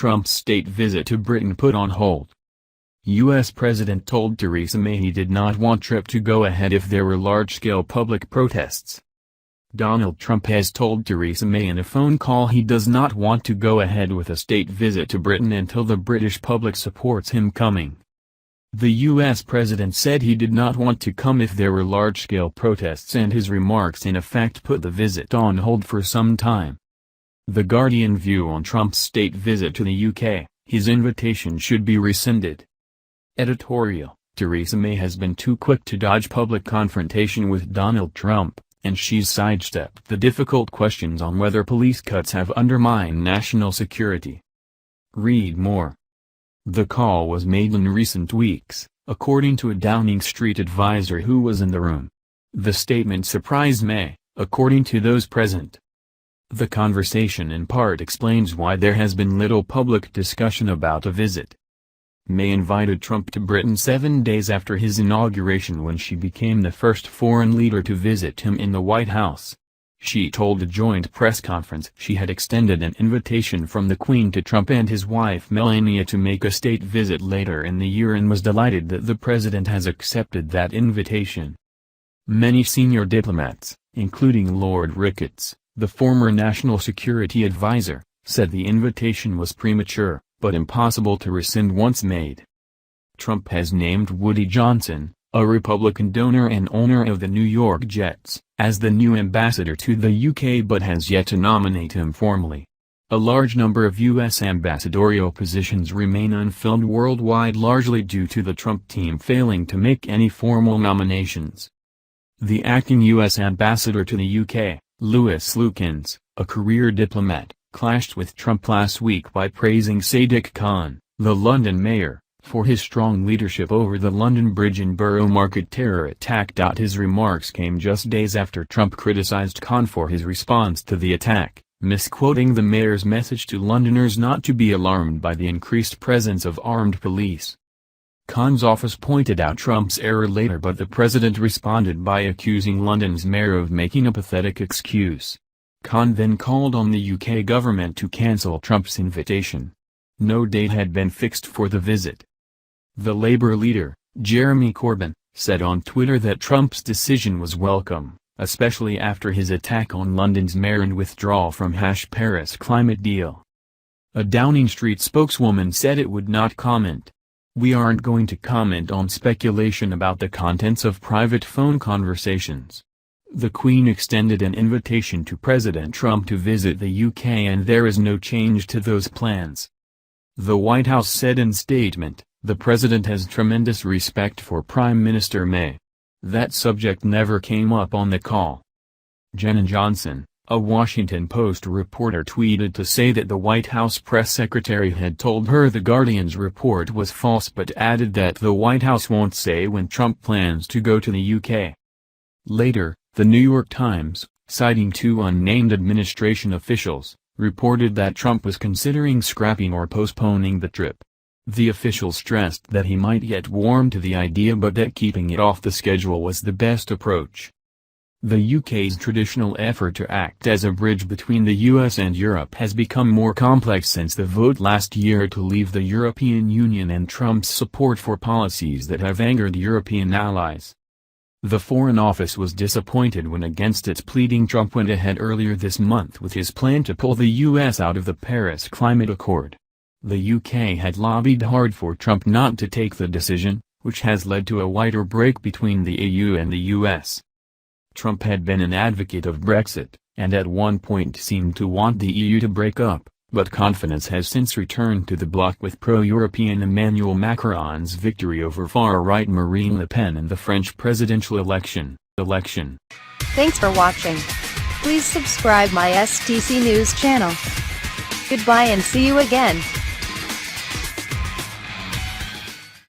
Trump's state visit to Britain put on hold. U.S. President told Theresa May he did not want trip to go ahead if there were large-scale public protests. Donald Trump has told Theresa May in a phone call he does not want to go ahead with a state visit to Britain until the British public supports him coming. The U.S. president said he did not want to come if there were large-scale protests, and his remarks in effect put the visit on hold for some time. The Guardian view on Trump's state visit to the UK: his invitation should be rescinded. Editorial: Theresa May has been too quick to dodge public confrontation with Donald Trump, and she's sidestepped the difficult questions on whether police cuts have undermined national security. Read more. The call was made in recent weeks, according to a Downing Street advisor who was in the room. The statement surprised May, according to those present. The conversation in part explains why there has been little public discussion about a visit. May invited Trump to Britain 7 days after his inauguration, when she became the first foreign leader to visit him in the White House. She told a joint press conference she had extended an invitation from the Queen to Trump and his wife Melania to make a state visit later in the year, and was delighted that the president has accepted that invitation. Many senior diplomats, including Lord Ricketts, the former national security advisor, said the invitation was premature, but impossible to rescind once made. Trump has named Woody Johnson, a Republican donor and owner of the New York Jets, as the new ambassador to the UK, but has yet to nominate him formally. A large number of U.S. ambassadorial positions remain unfilled worldwide, largely due to the Trump team failing to make any formal nominations. The acting U.S. ambassador to the UK, Louis Lukens, a career diplomat, clashed with Trump last week by praising Sadiq Khan, the London mayor, for his strong leadership over the London Bridge and Borough Market terror attack. His remarks came just days after Trump criticized Khan for his response to the attack, misquoting the mayor's message to Londoners not to be alarmed by the increased presence of armed police. Khan's office pointed out Trump's error later, but the president responded by accusing London's mayor of making a pathetic excuse. Khan then called on the UK government to cancel Trump's invitation. No date had been fixed for the visit. The Labour leader, Jeremy Corbyn, said on Twitter that Trump's decision was welcome, especially after his attack on London's mayor and withdrawal from Paris climate deal. A Downing Street spokeswoman said it would not comment. "We aren't going to comment on speculation about the contents of private phone conversations." The Queen extended an invitation to President Trump to visit the UK, and there is no change to those plans. The White House said in statement, "The president has tremendous respect for Prime Minister May." That subject never came up on the call. Jenna Johnson, a Washington Post reporter, tweeted to say that the White House press secretary had told her The Guardian's report was false, but added that the White House won't say when Trump plans to go to the UK. Later, The New York Times, citing two unnamed administration officials, reported that Trump was considering scrapping or postponing the trip. The official stressed that he might yet warm to the idea, but that keeping it off the schedule was the best approach. The UK's traditional effort to act as a bridge between the US and Europe has become more complex since the vote last year to leave the European Union and Trump's support for policies that have angered European allies. The Foreign Office was disappointed when, against its pleading, Trump went ahead earlier this month with his plan to pull the U.S. out of the Paris Climate Accord. The UK had lobbied hard for Trump not to take the decision, which has led to a wider break between the EU and the US. Trump had been an advocate of Brexit, and at one point seemed to want the EU to break up, but confidence has since returned to the bloc with pro-European Emmanuel Macron's victory over far-right Marine Le Pen in the French presidential election. Thanks for watching. Please subscribe my STC News channel. Goodbye and see you again.